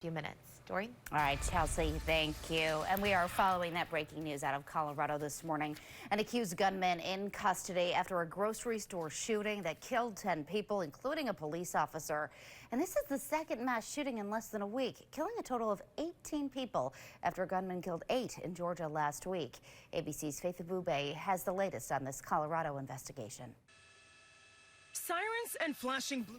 Few minutes. Doreen? All right, Chelsea, thank you. And we are following that breaking news out of Colorado this morning. An accused gunman in custody after a grocery store shooting that killed 10 people, including a police officer. And this is the second mass shooting in less than a week, killing a total of 18 people after a gunman killed 8 in Georgia last week. ABC's Faith Abube has the latest on this Colorado investigation. Sirens and flashing blue.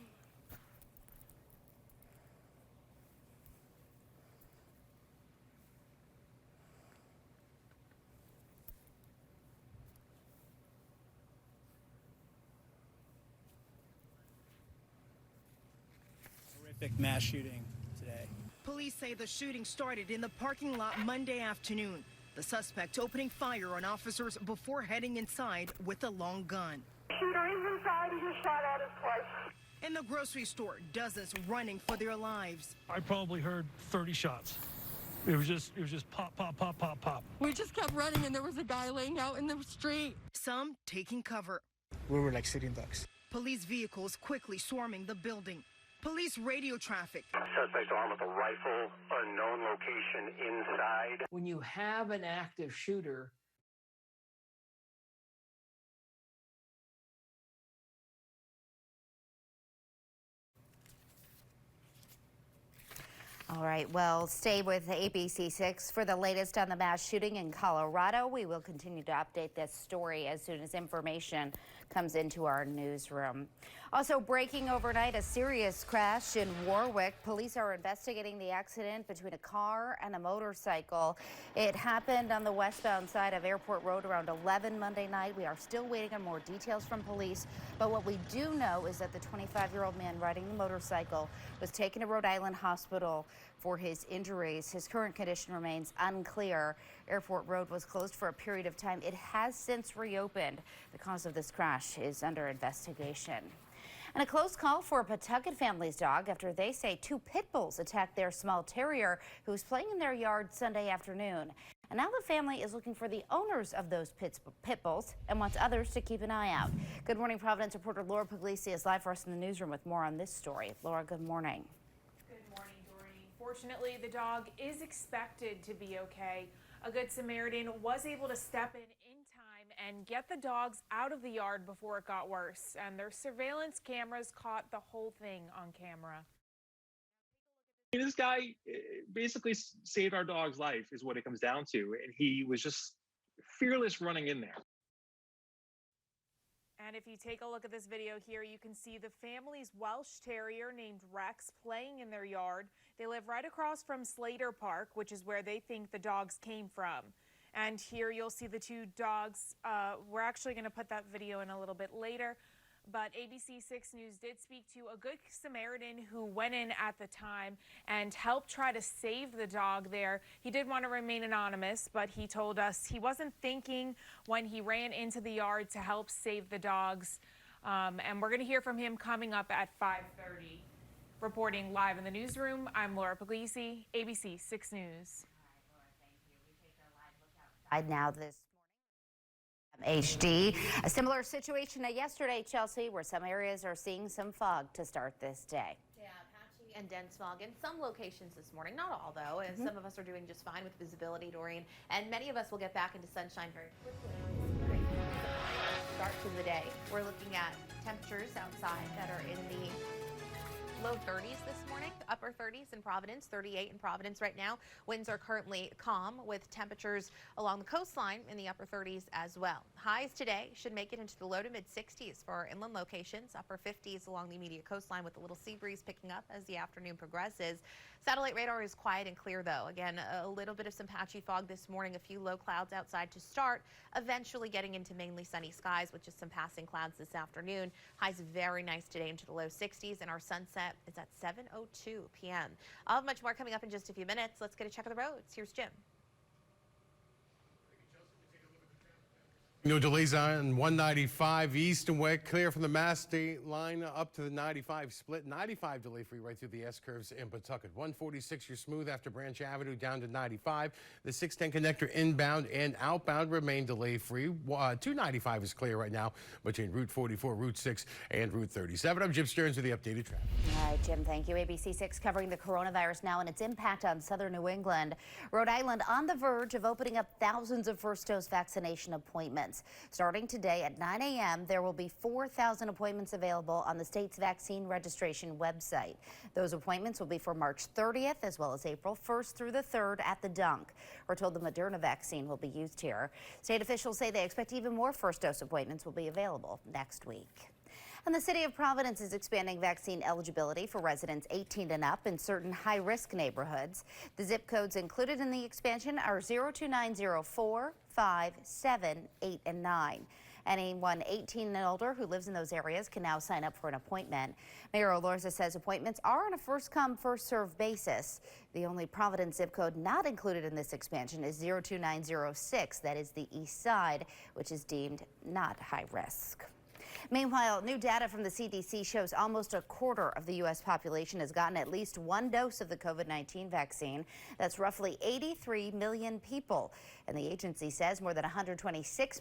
Horrific mass shooting today. Police say the shooting started in the parking lot Monday afternoon. The suspect opening fire on officers before heading inside with a long gun. Shooter is inside. He just shot at us twice. In the grocery store, dozens running for their lives. I probably heard 30 shots. It was just pop, pop, pop, pop, pop. We just kept running and there was a guy laying out in the street. Some taking cover. We were like sitting ducks. Police vehicles quickly swarming the building. Police radio traffic. Suspect armed with a rifle, unknown location inside. When you have an active shooter, All right, well, stay with ABC6 for the latest on the mass shooting in Colorado. We will continue to update this story as soon as information comes into our newsroom. Also breaking overnight, a serious crash in Warwick. Police are investigating the accident between a car and a motorcycle. It happened on the westbound side of Airport Road around 11 Monday night. We are still waiting on more details from police, but what we do know is that the 25-year-old man riding the motorcycle was taken to Rhode Island Hospital for his injuries. His current condition remains unclear. Airport Road was closed for a period of time. It has since reopened. The cause of this crash is under investigation. And a close call for a Pawtucket family's dog after they say 2 pit bulls attacked their small terrier who was playing in their yard Sunday afternoon. And now the family is looking for the owners of those pit bulls and wants others to keep an eye out. Good morning, Providence reporter Laura Puglisi is live for us in the newsroom with more on this story. Laura, good morning. Good morning, Doreen. Fortunately, the dog is expected to be okay. A Good Samaritan was able to step in time and get the dogs out of the yard before it got worse. And their surveillance cameras caught the whole thing on camera. This guy basically saved our dog's life is what it comes down to. And he was just fearless running in there. And if you take a look at this video here, you can see the family's Welsh Terrier named Rex playing in their yard. They live right across from Slater Park, which is where they think the dogs came from. And here you'll see the 2 dogs. We're actually going to put that video in a little bit later. But ABC 6 News did speak to a Good Samaritan who went in at the time and helped try to save the dog there. He did want to remain anonymous, but he told us he wasn't thinking when he ran into the yard to help save the dogs. And we're going to hear from him coming up at 5:30. Reporting live in the newsroom, I'm Laura Puglisi, ABC 6 News. Now this morning, HD. A similar situation yesterday, Chelsea, where some areas are seeing some fog to start this day. Yeah, patchy and dense fog in some locations this morning. Not all, though. And some of us are doing just fine with visibility, Doreen. And many of us will get back into sunshine very quickly. Start to the day. We're looking at temperatures outside that are in the low 30s this morning, upper 30s in Providence, 38 in Providence right now. Winds are currently calm with temperatures along the coastline in the upper 30s as well. Highs today should make it into the low to mid 60s for our inland locations, upper 50s along the immediate coastline with a little sea breeze picking up as the afternoon progresses. Satellite radar is quiet and clear though. Again, a little bit of some patchy fog this morning, a few low clouds outside to start, eventually getting into mainly sunny skies with just some passing clouds this afternoon. Highs very nice today into the low 60s and our sunset is at 7:02 p.m. I'll have much more coming up in just a few minutes. Let's get a check of the roads. Here's Jim. No delays on 195 east and west, clear from the Mass State line up to the 95 split. 95 delay free right through the S-curves in Pawtucket. 146 you're smooth after Branch Avenue down to 95. The 610 connector inbound and outbound remain delay free. 295 is clear right now between Route 44, Route 6, and Route 37. I'm Jim Stearns with the updated traffic. All right, Jim, thank you. ABC 6 covering the coronavirus now and its impact on southern New England. Rhode Island on the verge of opening up thousands of first dose vaccination appointments. Starting today at 9 a.m., there will be 4,000 appointments available on the state's vaccine registration website. Those appointments will be for March 30th as well as April 1st through the 3rd at the Dunk. We're told the Moderna vaccine will be used here. State officials say they expect even more first dose appointments will be available next week. And the city of Providence is expanding vaccine eligibility for residents 18 and up in certain high-risk neighborhoods. The zip codes included in the expansion are 02904, 5, 7, 8, and 9. Anyone 18 and older who lives in those areas can now sign up for an appointment. Mayor Olorza says appointments are on a first-come, first-served basis. The only Providence zip code not included in this expansion is 02906. That is the east side, which is deemed not high risk. Meanwhile, new data from the CDC shows almost a quarter of the U.S. population has gotten at least one dose of the COVID-19 vaccine. That's roughly 83 million people. And the agency says more than 126